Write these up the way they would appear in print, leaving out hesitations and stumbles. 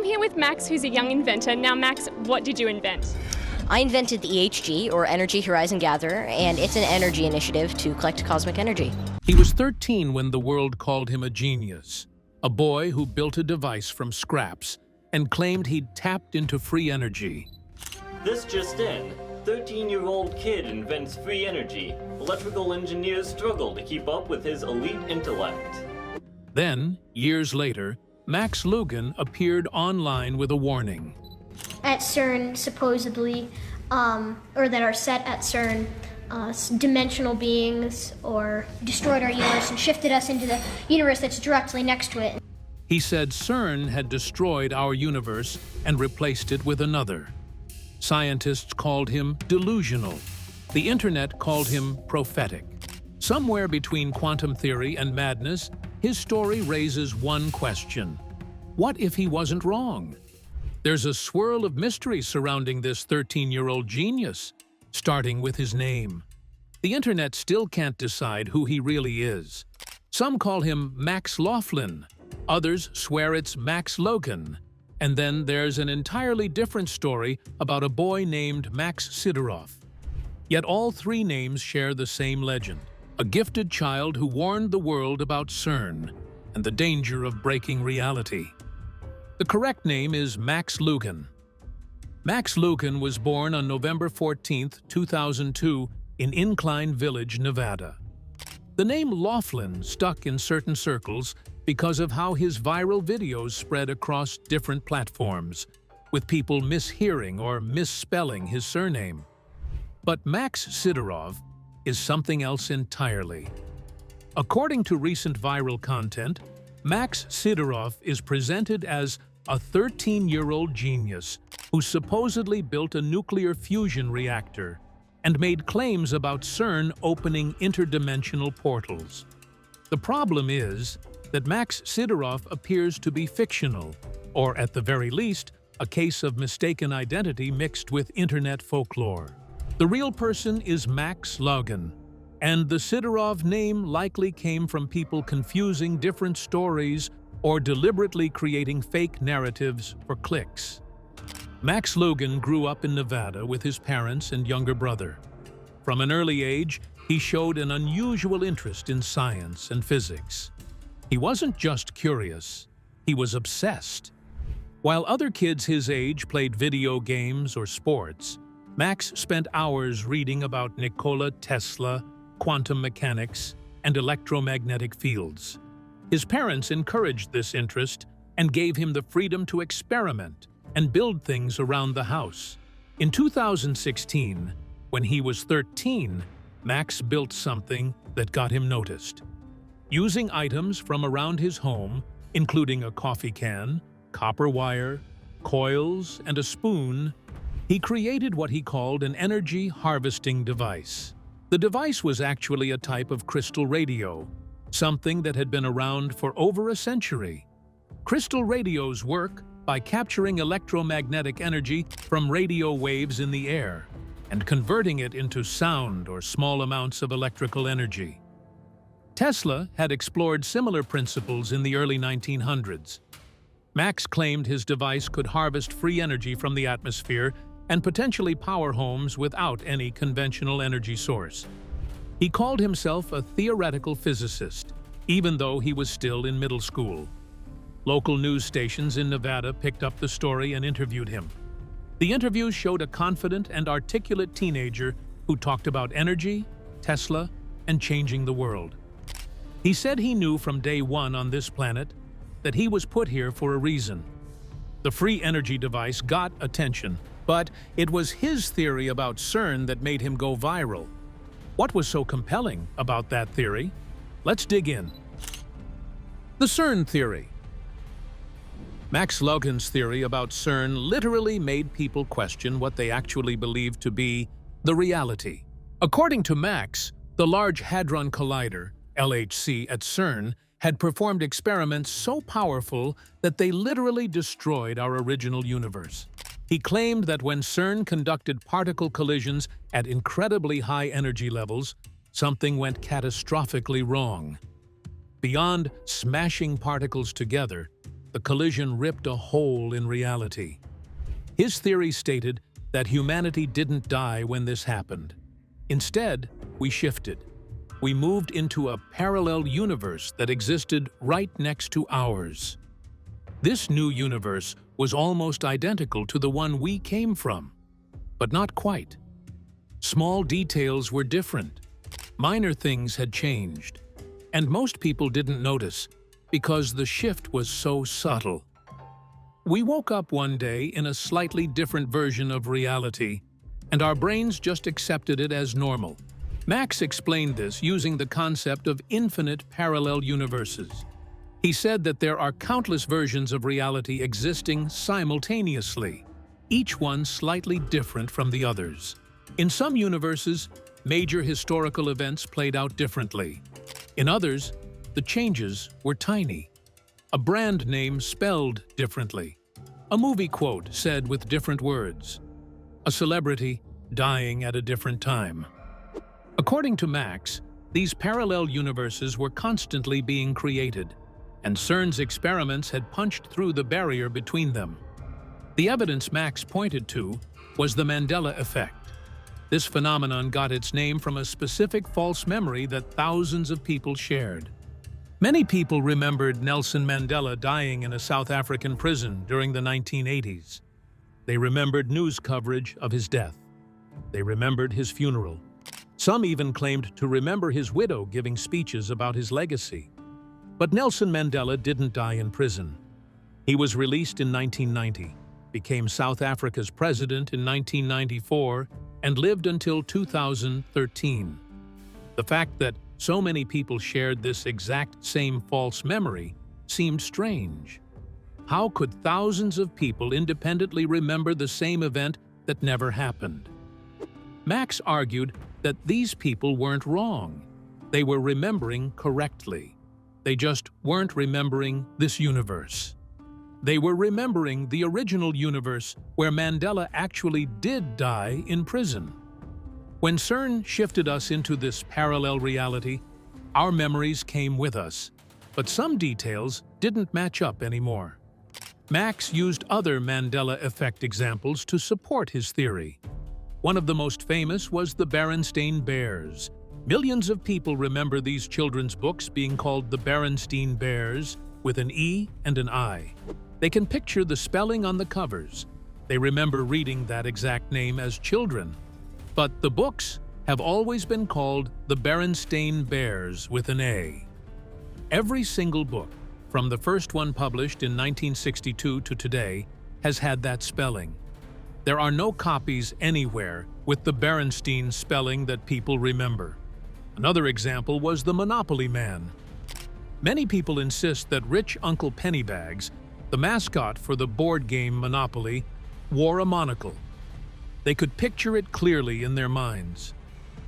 I'm here with Max, who's a young inventor. Now, Max, what did you invent? I invented the EHG, or Energy Horizon Gatherer, and it's an energy initiative to collect cosmic energy. He was 13 when the world called him a genius, a boy who built a device from scraps and claimed he'd tapped into free energy. This just in. 13-year-old kid invents free energy. Electrical engineers struggle to keep up with his elite intellect. Then, years later, Max Loughan appeared online with a warning. At CERN, supposedly, or that are set at CERN, dimensional beings or destroyed our universe and shifted us into the universe that's directly next to it. He said CERN had destroyed our universe and replaced it with another. Scientists called him delusional. The internet called him prophetic. Somewhere between quantum theory and madness, his story raises one question. What if he wasn't wrong? There's a swirl of mystery surrounding this 13-year-old genius, starting with his name. The internet still can't decide who he really is. Some call him Max Loughan, others swear it's Max Loughan, and then there's an entirely different story about a boy named Max Sidorov. Yet all three names share the same legend, a gifted child who warned the world about CERN and the danger of breaking reality. The correct name is Max Loughan. Max Loughan was born on November 14, 2002, in Incline Village, Nevada. The name Loughan stuck in certain circles because of how his viral videos spread across different platforms, with people mishearing or misspelling his surname. But Max Sidorov is something else entirely. According to recent viral content, Max Sidorov is presented as a 13-year-old genius who supposedly built a nuclear fusion reactor and made claims about CERN opening interdimensional portals. The problem is that Max Sidorov appears to be fictional, or at the very least, a case of mistaken identity mixed with internet folklore. The real person is Max Loughan, and the Sidorov name likely came from people confusing different stories or deliberately creating fake narratives for clicks. Max Loughan grew up in Nevada with his parents and younger brother. From an early age, he showed an unusual interest in science and physics. He wasn't just curious, he was obsessed. While other kids his age played video games or sports, Max spent hours reading about Nikola Tesla, quantum mechanics, and electromagnetic fields. His parents encouraged this interest and gave him the freedom to experiment and build things around the house. In 2016, when he was 13, Max built something that got him noticed. Using items from around his home, including a coffee can, copper wire, coils, and a spoon, he created what he called an energy harvesting device. The device was actually a type of crystal radio, something that had been around for over a century. Crystal radios work by capturing electromagnetic energy from radio waves in the air and converting it into sound or small amounts of electrical energy. Tesla had explored similar principles in the early 1900s. Max claimed his device could harvest free energy from the atmosphere and potentially power homes without any conventional energy source. He called himself a theoretical physicist, even though he was still in middle school. Local news stations in Nevada picked up the story and interviewed him. The interviews showed a confident and articulate teenager who talked about energy, Tesla, and changing the world. He said he knew from day one on this planet that he was put here for a reason. The free energy device got attention, but it was his theory about CERN that made him go viral. What was so compelling about that theory? Let's dig in. The CERN theory. Max Loughan's theory about CERN literally made people question what they actually believed to be the reality. According to Max, the Large Hadron Collider, LHC, at CERN had performed experiments so powerful that they literally destroyed our original universe. He claimed that when CERN conducted particle collisions at incredibly high energy levels, something went catastrophically wrong. Beyond smashing particles together, the collision ripped a hole in reality. His theory stated that humanity didn't die when this happened. Instead, we shifted. We moved into a parallel universe that existed right next to ours. This new universe was almost identical to the one we came from, but not quite. Small details were different. Minor things had changed, and most people didn't notice because the shift was so subtle. We woke up one day in a slightly different version of reality, and our brains just accepted it as normal. Max explained this using the concept of infinite parallel universes. He said that there are countless versions of reality existing simultaneously, each one slightly different from the others. In some universes, major historical events played out differently. In others, the changes were tiny. A brand name spelled differently. A movie quote said with different words. A celebrity dying at a different time. According to Max, these parallel universes were constantly being created, and CERN's experiments had punched through the barrier between them. The evidence Max pointed to was the Mandela effect. This phenomenon got its name from a specific false memory that thousands of people shared. Many people remembered Nelson Mandela dying in a South African prison during the 1980s. They remembered news coverage of his death. They remembered his funeral. Some even claimed to remember his widow giving speeches about his legacy. But Nelson Mandela didn't die in prison. He was released in 1990, became South Africa's president in 1994, and lived until 2013. The fact that so many people shared this exact same false memory seemed strange. How could thousands of people independently remember the same event that never happened? Max argued that these people weren't wrong. They were remembering correctly. They just weren't remembering this universe. They were remembering the original universe where Mandela actually did die in prison. When CERN shifted us into this parallel reality, our memories came with us, but some details didn't match up anymore. Max used other Mandela effect examples to support his theory. One of the most famous was the Berenstain Bears. Millions of people remember these children's books being called the Berenstain Bears, with an E and an I. They can picture the spelling on the covers. They remember reading that exact name as children. But the books have always been called the Berenstain Bears with an A. Every single book, from the first one published in 1962 to today, has had that spelling. There are no copies anywhere with the Berenstain spelling that people remember. Another example was the Monopoly Man. Many people insist that rich Uncle Pennybags, the mascot for the board game Monopoly, wore a monocle. They could picture it clearly in their minds.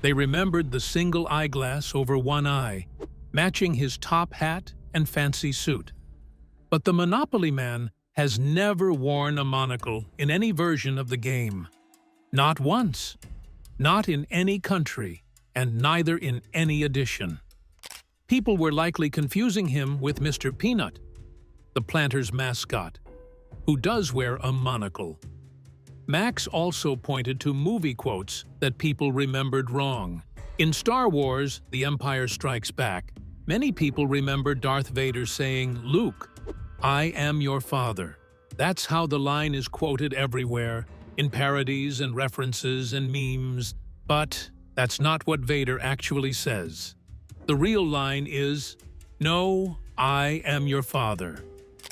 They remembered the single eyeglass over one eye, matching his top hat and fancy suit. But the Monopoly Man has never worn a monocle in any version of the game. Not once. Not in any country, and neither in any edition. People were likely confusing him with Mr. Peanut, the Planters' mascot, who does wear a monocle. Max also pointed to movie quotes that people remembered wrong. In Star Wars: The Empire Strikes Back, many people remember Darth Vader saying, "Luke, I am your father." That's how the line is quoted everywhere, in parodies and references and memes, but that's not what Vader actually says. The real line is, "No, I am your father."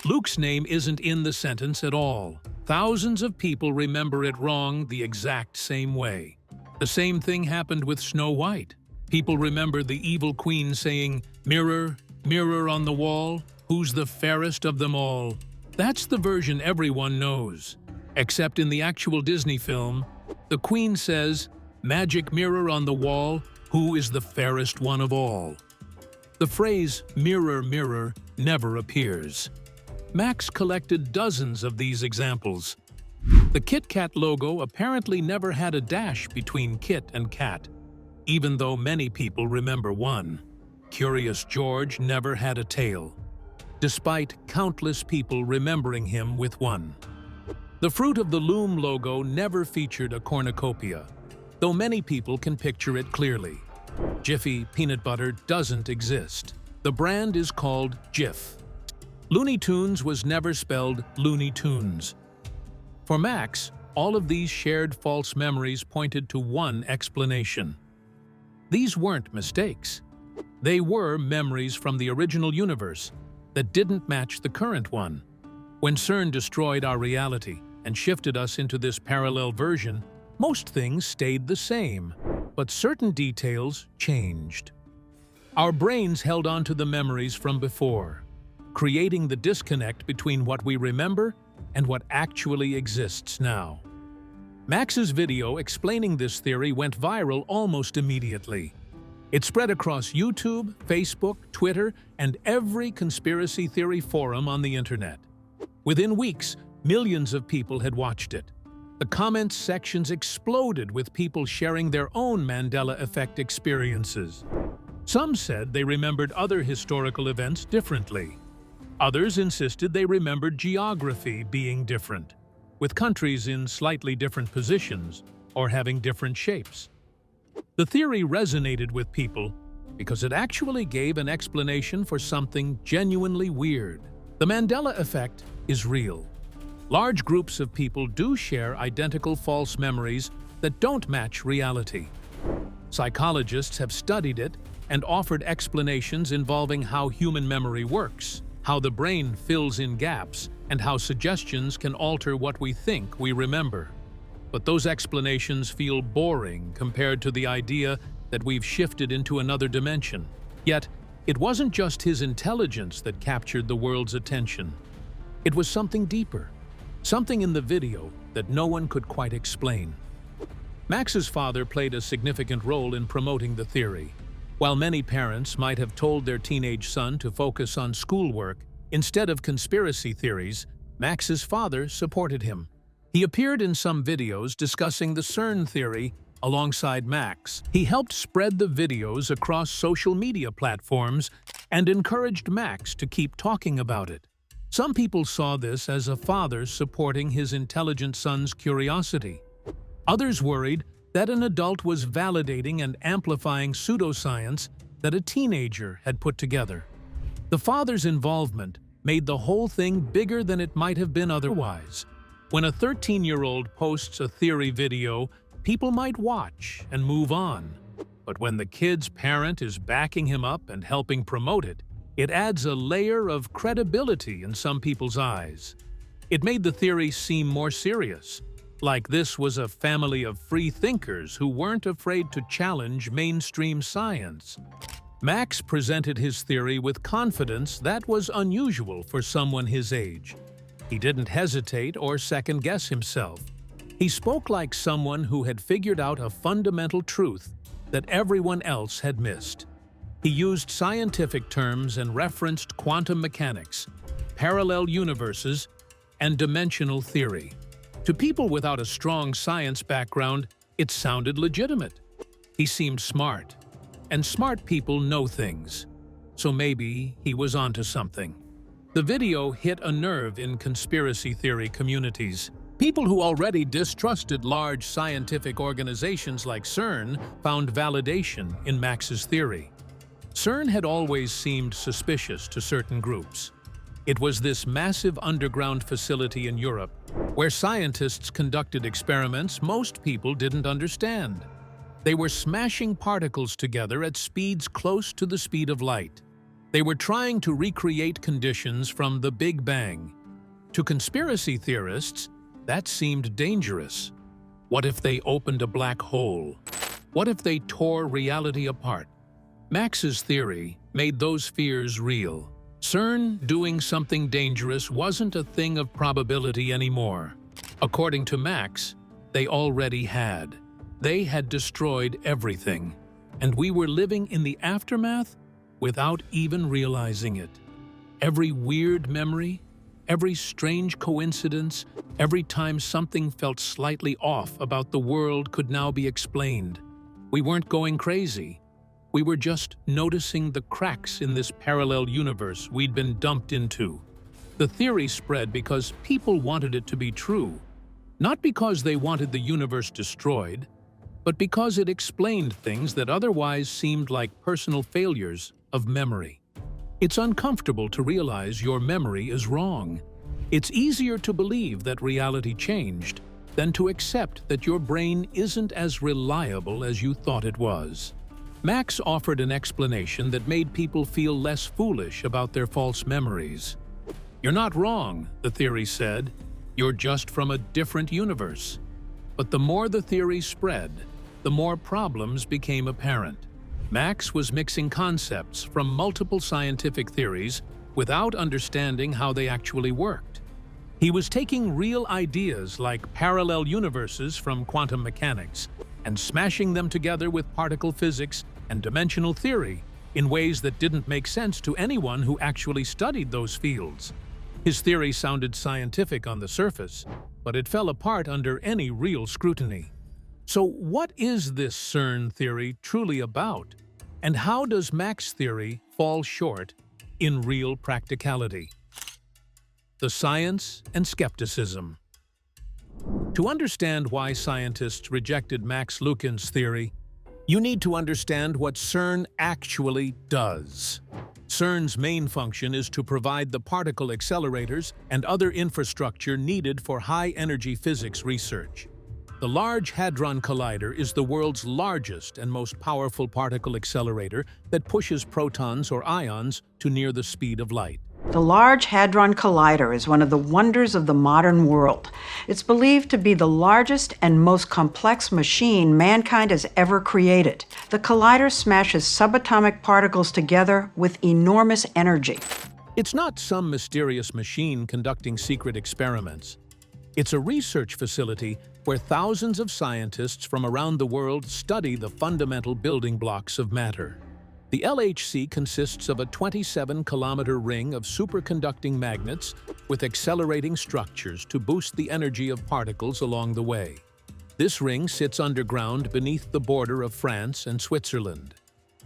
Luke's name isn't in the sentence at all. Thousands of people remember it wrong the exact same way. The same thing happened with Snow White. People remember the evil queen saying, "Mirror, mirror on the wall, who's the fairest of them all?" That's the version everyone knows. Except in the actual Disney film, the queen says, "Magic mirror on the wall, who is the fairest one of all?" The phrase "mirror, mirror" never appears. Max collected dozens of these examples. The Kit Kat logo apparently never had a dash between Kit and Kat, even though many people remember one. Curious George never had a tail. despite countless people remembering him with one. The fruit of the Loughan logo never featured a cornucopia, though many people can picture it clearly. Jiffy peanut butter doesn't exist. The brand is called Jif. Looney Tunes was never spelled Looney Tunes. For Max, all of these shared false memories pointed to one explanation. These weren't mistakes. They were memories from the original universe that didn't match the current one. When CERN destroyed our reality and shifted us into this parallel version, most things stayed the same, but certain details changed. Our brains held on to the memories from before, creating the disconnect between what we remember and what actually exists now. Max's video explaining this theory went viral almost immediately. It spread across YouTube, Facebook, Twitter, and every conspiracy theory forum on the internet. Within weeks, millions of people had watched it. The comments sections exploded with people sharing their own Mandela effect experiences. Some said they remembered other historical events differently. Others insisted they remembered geography being different, with countries in slightly different positions or having different shapes. The theory resonated with people because it actually gave an explanation for something genuinely weird. The Mandela effect is real. Large groups of people do share identical false memories that don't match reality. Psychologists have studied it and offered explanations involving how human memory works, how the brain fills in gaps, and how suggestions can alter what we think we remember. But those explanations feel boring compared to the idea that we've shifted into another dimension. Yet, it wasn't just his intelligence that captured the world's attention. It was something deeper, something in the video that no one could quite explain. Max's father played a significant role in promoting the theory. While many parents might have told their teenage son to focus on schoolwork instead of conspiracy theories, Max's father supported him. He appeared in some videos discussing the CERN theory alongside Max. He helped spread the videos across social media platforms and encouraged Max to keep talking about it. Some people saw this as a father supporting his intelligent son's curiosity. Others worried that an adult was validating and amplifying pseudoscience that a teenager had put together. The father's involvement made the whole thing bigger than it might have been otherwise. When a 13-year-old posts a theory video, people might watch and move on. But when the kid's parent is backing him up and helping promote it, it adds a layer of credibility in some people's eyes. It made the theory seem more serious, like this was a family of free thinkers who weren't afraid to challenge mainstream science. Max presented his theory with confidence that was unusual for someone his age. He didn't hesitate or second-guess himself. He spoke like someone who had figured out a fundamental truth that everyone else had missed. He used scientific terms and referenced quantum mechanics, parallel universes, and dimensional theory. To people without a strong science background, it sounded legitimate. He seemed smart, and smart people know things, so maybe he was onto something. The video hit a nerve in conspiracy theory communities. People who already distrusted large scientific organizations like CERN found validation in Max's theory. CERN had always seemed suspicious to certain groups. It was this massive underground facility in Europe where scientists conducted experiments most people didn't understand. They were smashing particles together at speeds close to the speed of light. They were trying to recreate conditions from the Big Bang. To conspiracy theorists, that seemed dangerous. What if they opened a black hole? What if they tore reality apart? Max's theory made those fears real. CERN doing something dangerous wasn't a thing of probability anymore. According to Max, they already had. They had destroyed everything, and we were living in the aftermath without even realizing it. Every weird memory, every strange coincidence, every time something felt slightly off about the world could now be explained. We weren't going crazy. We were just noticing the cracks in this parallel universe we'd been dumped into. The theory spread because people wanted it to be true, not because they wanted the universe destroyed, but because it explained things that otherwise seemed like personal failures of memory. It's uncomfortable to realize your memory is wrong. It's easier to believe that reality changed than to accept that your brain isn't as reliable as you thought it was. Max offered an explanation that made people feel less foolish about their false memories. You're not wrong, the theory said. You're just from a different universe. But the more the theory spread, the more problems became apparent. Max was mixing concepts from multiple scientific theories without understanding how they actually worked. He was taking real ideas like parallel universes from quantum mechanics and smashing them together with particle physics and dimensional theory in ways that didn't make sense to anyone who actually studied those fields. His theory sounded scientific on the surface, but it fell apart under any real scrutiny. So what is this CERN theory truly about? And how does Max's theory fall short in real practicality? The science and skepticism. To understand why scientists rejected Max Loughan's theory, you need to understand what CERN actually does. CERN's main function is to provide the particle accelerators and other infrastructure needed for high-energy physics research. The Large Hadron Collider is the world's largest and most powerful particle accelerator that pushes protons or ions to near the speed of light. The Large Hadron Collider is one of the wonders of the modern world. It's believed to be the largest and most complex machine mankind has ever created. The collider smashes subatomic particles together with enormous energy. It's not some mysterious machine conducting secret experiments. It's a research facility where thousands of scientists from around the world study the fundamental building blocks of matter. The LHC consists of a 27-kilometer ring of superconducting magnets with accelerating structures to boost the energy of particles along the way. This ring sits underground beneath the border of France and Switzerland.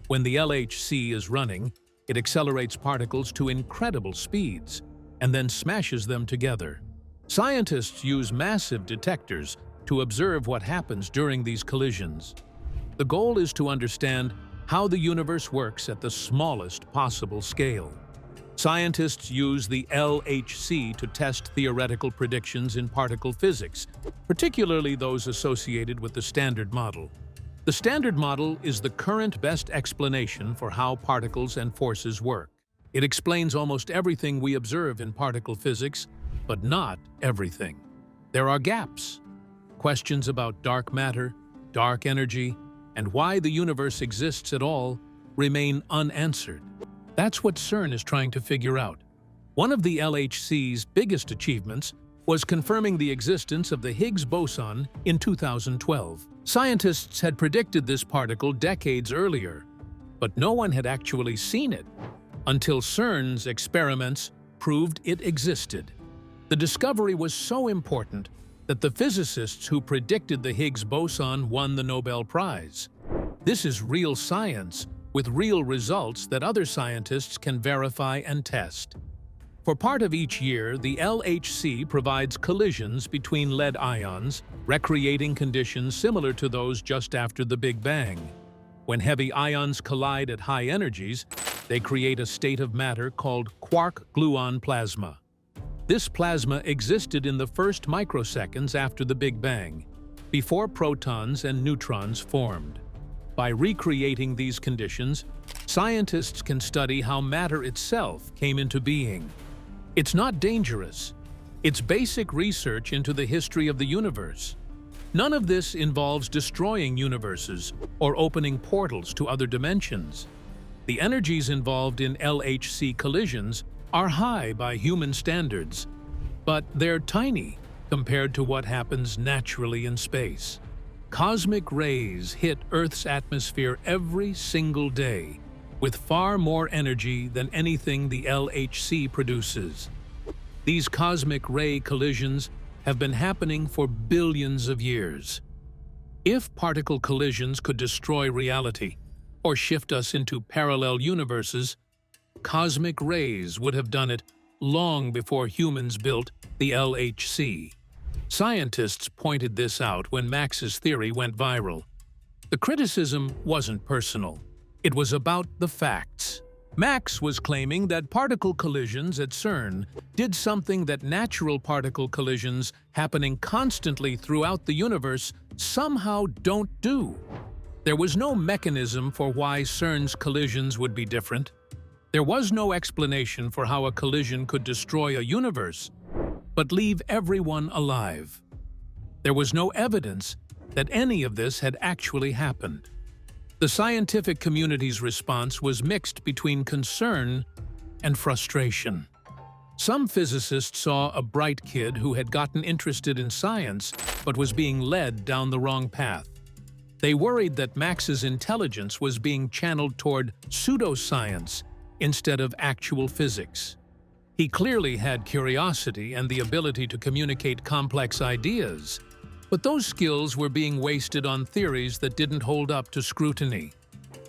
When the LHC is running, it accelerates particles to incredible speeds and then smashes them together. Scientists use massive detectors to observe what happens during these collisions. The goal is to understand how the universe works at the smallest possible scale. Scientists use the LHC to test theoretical predictions in particle physics, particularly those associated with the Standard Model. The Standard Model is the current best explanation for how particles and forces work. It explains almost everything we observe in particle physics, but not everything. There are gaps. Questions about dark matter, dark energy, and why the universe exists at all remain unanswered. That's what CERN is trying to figure out. One of the LHC's biggest achievements was confirming the existence of the Higgs boson in 2012. Scientists had predicted this particle decades earlier, but no one had actually seen it until CERN's experiments proved it existed. The discovery was so important that the physicists who predicted the Higgs boson won the Nobel Prize. This is real science with real results that other scientists can verify and test. For part of each year, the LHC provides collisions between lead ions, recreating conditions similar to those just after the Big Bang. When heavy ions collide at high energies, they create a state of matter called quark-gluon plasma. This plasma existed in the first microseconds after the Big Bang, before protons and neutrons formed. By recreating these conditions, scientists can study how matter itself came into being. It's not dangerous. It's basic research into the history of the universe. None of this involves destroying universes or opening portals to other dimensions. The energies involved in LHC collisions are high by human standards, but they're tiny compared to what happens naturally in space. Cosmic rays hit Earth's atmosphere every single day, with far more energy than anything the LHC produces. These cosmic ray collisions have been happening for billions of years. If particle collisions could destroy reality, or shift us into parallel universes. Cosmic rays would have done it long before humans built the LHC. Scientists pointed this out when Max's theory went viral. The criticism wasn't personal. It was about the facts. Max was claiming that particle collisions at CERN did something that natural particle collisions happening constantly throughout the universe somehow don't do. There was no mechanism for why CERN's collisions would be different. There was no explanation for how a collision could destroy a universe, but leave everyone alive. There was no evidence that any of this had actually happened. The scientific community's response was mixed between concern and frustration. Some physicists saw a bright kid who had gotten interested in science but was being led down the wrong path. They worried that Max's intelligence was being channeled toward pseudoscience instead of actual physics. He clearly had curiosity and the ability to communicate complex ideas, but those skills were being wasted on theories that didn't hold up to scrutiny.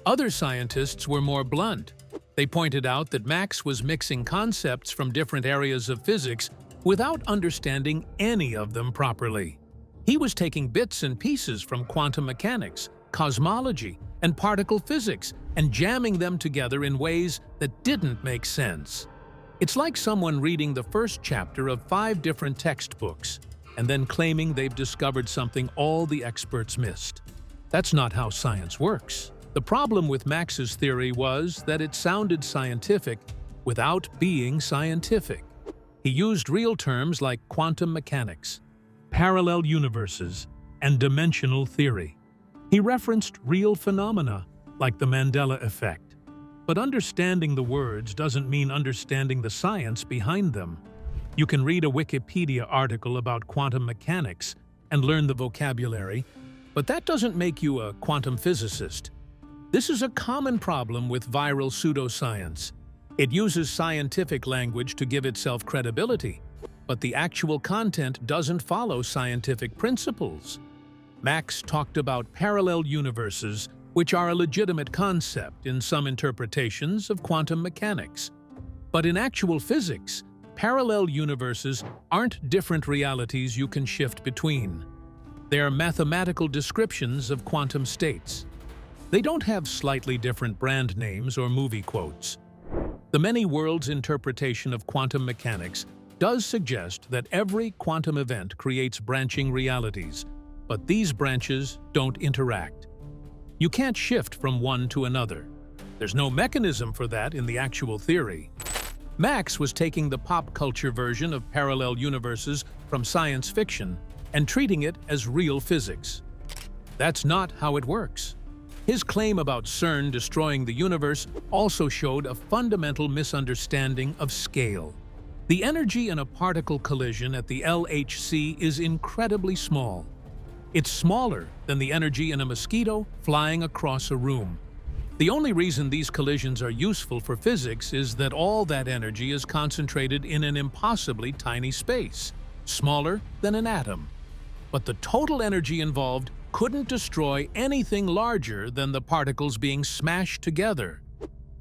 Other scientists were more blunt. They pointed out that Max was mixing concepts from different areas of physics without understanding any of them properly. He was taking bits and pieces from quantum mechanics, cosmology, and particle physics and jamming them together in ways that didn't make sense. It's like someone reading the first chapter of 5 different textbooks and then claiming they've discovered something all the experts missed. That's not how science works. The problem with Max's theory was that it sounded scientific without being scientific. He used real terms like quantum mechanics, parallel universes, and dimensional theory. He referenced real phenomena like the Mandela effect. But understanding the words doesn't mean understanding the science behind them. You can read a Wikipedia article about quantum mechanics and learn the vocabulary, but that doesn't make you a quantum physicist. This is a common problem with viral pseudoscience. It uses scientific language to give itself credibility, but the actual content doesn't follow scientific principles. Max talked about parallel universes, which are a legitimate concept in some interpretations of quantum mechanics. But in actual physics, parallel universes aren't different realities you can shift between. They're mathematical descriptions of quantum states. They don't have slightly different brand names or movie quotes. The many worlds interpretation of quantum mechanics does suggest that every quantum event creates branching realities, but these branches don't interact. You can't shift from one to another. There's no mechanism for that in the actual theory. Max was taking the pop culture version of parallel universes from science fiction and treating it as real physics. That's not how it works. His claim about CERN destroying the universe also showed a fundamental misunderstanding of scale. The energy in a particle collision at the LHC is incredibly small. It's smaller than the energy in a mosquito flying across a room. The only reason these collisions are useful for physics is that all that energy is concentrated in an impossibly tiny space, smaller than an atom. But the total energy involved couldn't destroy anything larger than the particles being smashed together.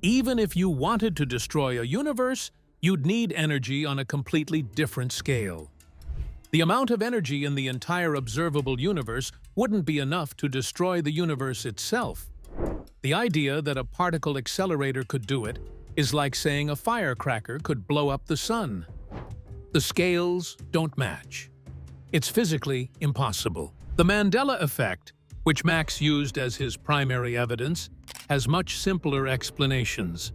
Even if you wanted to destroy a universe, you'd need energy on a completely different scale. The amount of energy in the entire observable universe wouldn't be enough to destroy the universe itself. The idea that a particle accelerator could do it is like saying a firecracker could blow up the sun. The scales don't match. It's physically impossible. The Mandela effect, which Max used as his primary evidence, has much simpler explanations.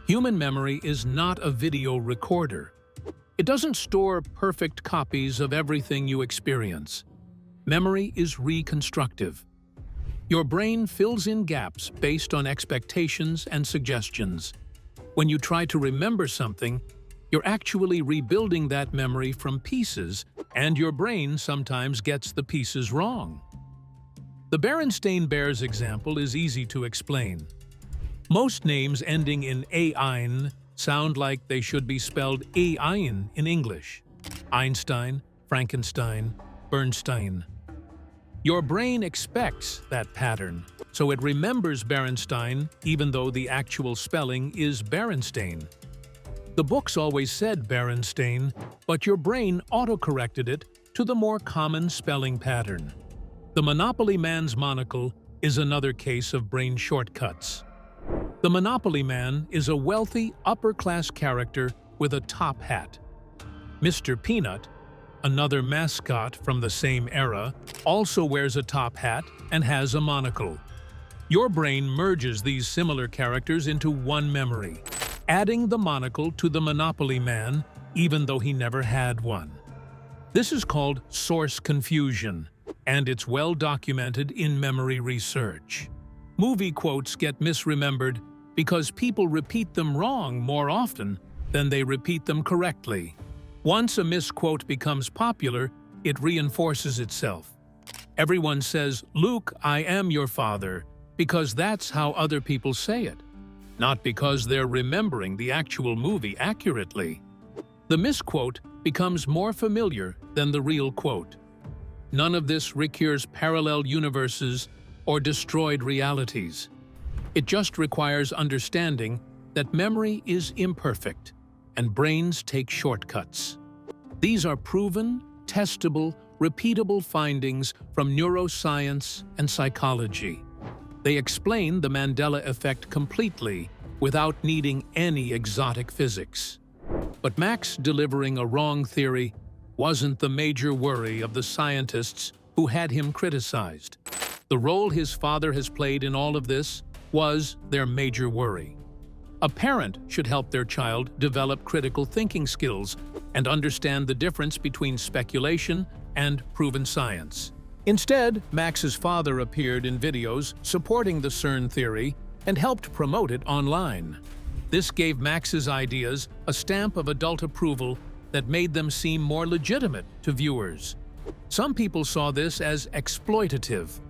Human memory is not a video recorder. It doesn't store perfect copies of everything you experience. Memory is reconstructive. Your brain fills in gaps based on expectations and suggestions. When you try to remember something, you're actually rebuilding that memory from pieces, and your brain sometimes gets the pieces wrong. The Berenstain Bears example is easy to explain. Most names ending in -ein sound like they should be spelled -ein in English. Einstein, Frankenstein, Bernstein. Your brain expects that pattern, so it remembers Berenstain even though the actual spelling is Berenstain. The books always said Berenstain, but your brain autocorrected it to the more common spelling pattern. The Monopoly Man's monocle is another case of brain shortcuts. The Monopoly Man is a wealthy, upper-class character with a top hat. Mr. Peanut, another mascot from the same era, also wears a top hat and has a monocle. Your brain merges these similar characters into one memory, adding the monocle to the Monopoly Man even though he never had one. This is called source confusion, and it's well documented in memory research. Movie quotes get misremembered because people repeat them wrong more often than they repeat them correctly. Once a misquote becomes popular, it reinforces itself. Everyone says, "Luke, I am your father," because that's how other people say it, not because they're remembering the actual movie accurately. The misquote becomes more familiar than the real quote. None of this requires parallel universes or destroyed realities. It just requires understanding that memory is imperfect and brains take shortcuts. These are proven, testable, repeatable findings from neuroscience and psychology. They explain the Mandela effect completely without needing any exotic physics. But Max delivering a wrong theory wasn't the major worry of the scientists who had him criticized. The role his father has played in all of this was their major worry. A parent should help their child develop critical thinking skills and understand the difference between speculation and proven science. Instead, Max's father appeared in videos supporting the CERN theory and helped promote it online. This gave Max's ideas a stamp of adult approval that made them seem more legitimate to viewers. Some people saw this as exploitative.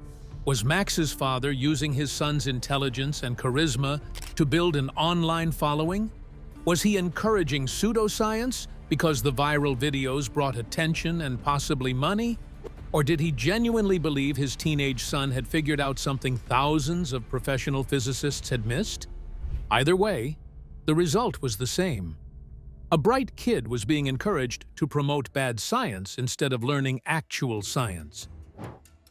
Was Max's father using his son's intelligence and charisma to build an online following? Was he encouraging pseudoscience because the viral videos brought attention and possibly money? Or did he genuinely believe his teenage son had figured out something thousands of professional physicists had missed? Either way, the result was the same. A bright kid was being encouraged to promote bad science instead of learning actual science.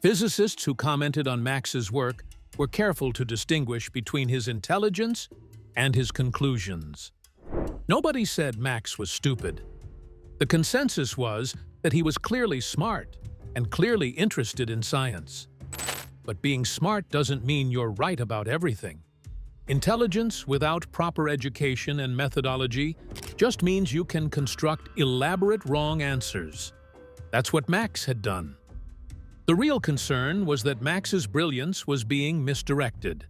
Physicists who commented on Max's work were careful to distinguish between his intelligence and his conclusions. Nobody said Max was stupid. The consensus was that he was clearly smart and clearly interested in science. But being smart doesn't mean you're right about everything. Intelligence without proper education and methodology just means you can construct elaborate wrong answers. That's what Max had done. The real concern was that Max's brilliance was being misdirected.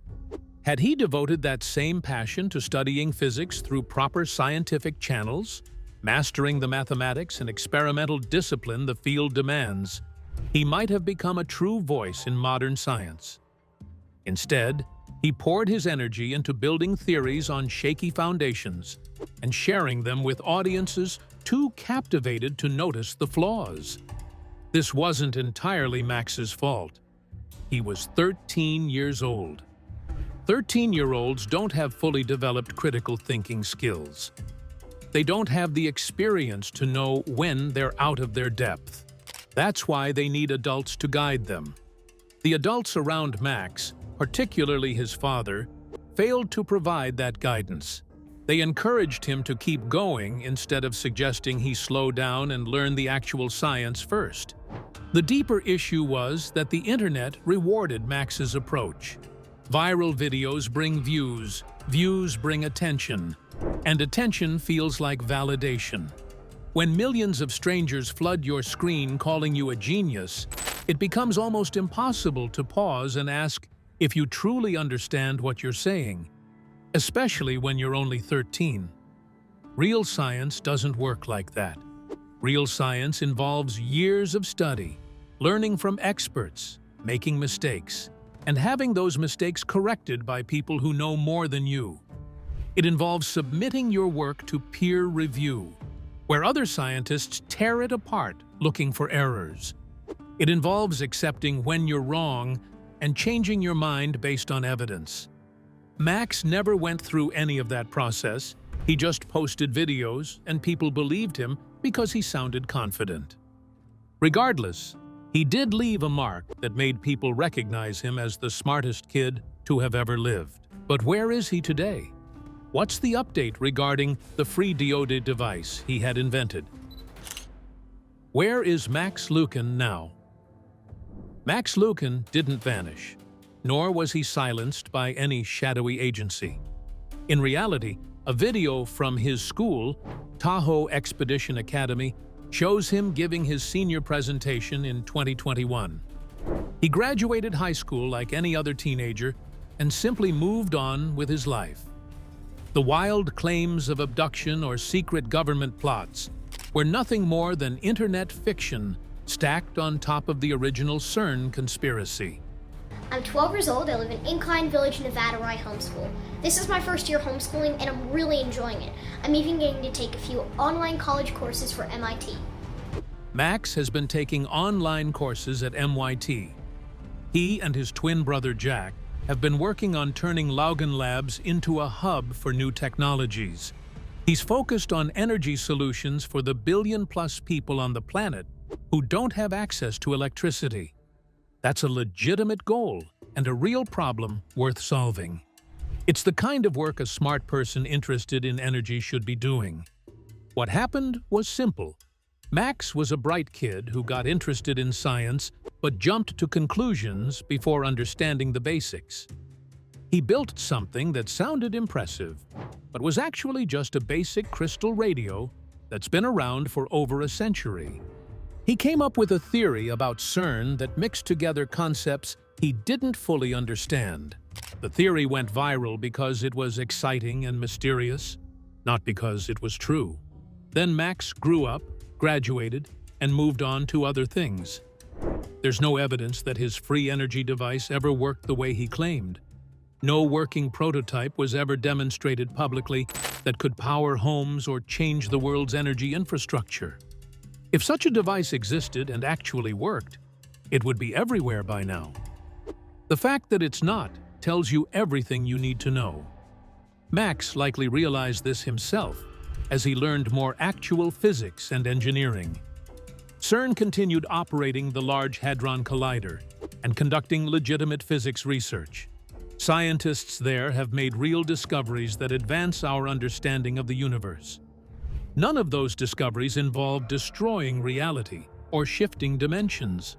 Had he devoted that same passion to studying physics through proper scientific channels, mastering the mathematics and experimental discipline the field demands, he might have become a true voice in modern science. Instead, he poured his energy into building theories on shaky foundations and sharing them with audiences too captivated to notice the flaws. This wasn't entirely Max's fault. He was 13 years old. 13-year-olds don't have fully developed critical thinking skills. They don't have the experience to know when they're out of their depth. That's why they need adults to guide them. The adults around Max, particularly his father, failed to provide that guidance. They encouraged him to keep going instead of suggesting he slow down and learn the actual science first. The deeper issue was that the internet rewarded Max's approach. Viral videos bring views, views bring attention, and attention feels like validation. When millions of strangers flood your screen calling you a genius, it becomes almost impossible to pause and ask if you truly understand what you're saying, especially when you're only 13. Real science doesn't work like that. Real science involves years of study, learning from experts, making mistakes, and having those mistakes corrected by people who know more than you. It involves submitting your work to peer review, where other scientists tear it apart looking for errors. It involves accepting when you're wrong and changing your mind based on evidence. Max never went through any of that process. He just posted videos, and people believed him because he sounded confident. Regardless, he did leave a mark that made people recognize him as the smartest kid to have ever lived. But where is he today? What's the update regarding the free diode device he had invented? Where is Max Loughan now? Max Loughan didn't vanish, nor was he silenced by any shadowy agency. In reality, a video from his school, Tahoe Expedition Academy, shows him giving his senior presentation in 2021. He graduated high school like any other teenager and simply moved on with his life. The wild claims of abduction or secret government plots were nothing more than internet fiction stacked on top of the original CERN conspiracy. I'm 12 years old. I live in Incline Village, Nevada, where I homeschool. This is my first year homeschooling, and I'm really enjoying it. I'm even getting to take a few online college courses for MIT. Max has been taking online courses at MIT. He and his twin brother Jack have been working on turning Loughan Labs into a hub for new technologies. He's focused on energy solutions for the billion-plus people on the planet who don't have access to electricity. That's a legitimate goal and a real problem worth solving. It's the kind of work a smart person interested in energy should be doing. What happened was simple. Max was a bright kid who got interested in science but jumped to conclusions before understanding the basics. He built something that sounded impressive, but was actually just a basic crystal radio that's been around for over a century. He came up with a theory about CERN that mixed together concepts he didn't fully understand. The theory went viral because it was exciting and mysterious, not because it was true. Then Max grew up, graduated, and moved on to other things. There's no evidence that his free energy device ever worked the way he claimed. No working prototype was ever demonstrated publicly that could power homes or change the world's energy infrastructure. If such a device existed and actually worked, it would be everywhere by now. The fact that it's not tells you everything you need to know. Max likely realized this himself as he learned more actual physics and engineering. CERN continued operating the Large Hadron Collider and conducting legitimate physics research. Scientists there have made real discoveries that advance our understanding of the universe. None of those discoveries involve destroying reality or shifting dimensions.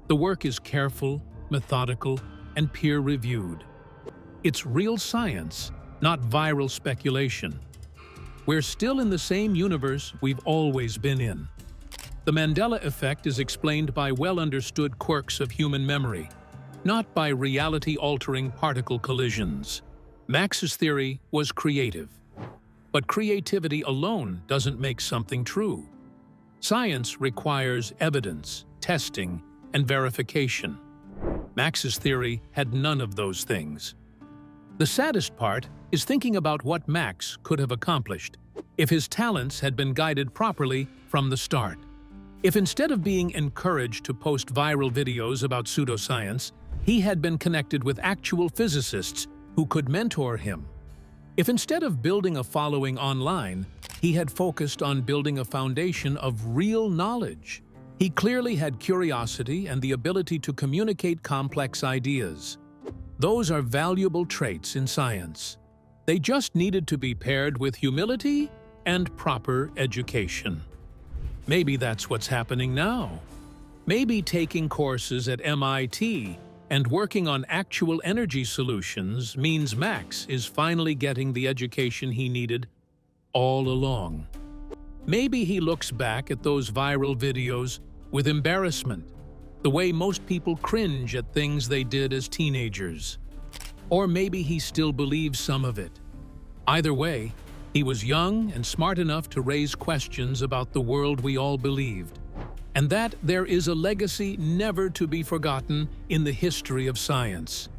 The work is careful, methodical, and peer-reviewed. It's real science, not viral speculation. We're still in the same universe we've always been in. The Mandela effect is explained by well-understood quirks of human memory, not by reality-altering particle collisions. Max's theory was creative. But creativity alone doesn't make something true. Science requires evidence, testing, and verification. Max's theory had none of those things. The saddest part is thinking about what Max could have accomplished if his talents had been guided properly from the start. If instead of being encouraged to post viral videos about pseudoscience, he had been connected with actual physicists who could mentor him. If instead of building a following online, he had focused on building a foundation of real knowledge, he clearly had curiosity and the ability to communicate complex ideas. Those are valuable traits in science. They just needed to be paired with humility and proper education. Maybe that's what's happening now. Maybe taking courses at MIT and working on actual energy solutions means Max is finally getting the education he needed all along. Maybe he looks back at those viral videos with embarrassment, the way most people cringe at things they did as teenagers. Or maybe he still believes some of it. Either way, he was young and smart enough to raise questions about the world we all believed, and that there is a legacy never to be forgotten in the history of science.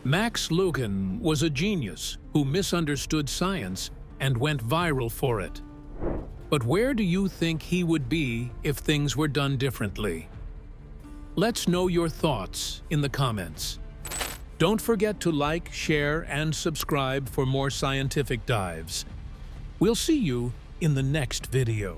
Max Loughan was a genius who misunderstood science and went viral for it. But where do you think he would be if things were done differently? Let's know your thoughts in the comments. Don't forget to like, share, and subscribe for more scientific dives. We'll see you in the next video.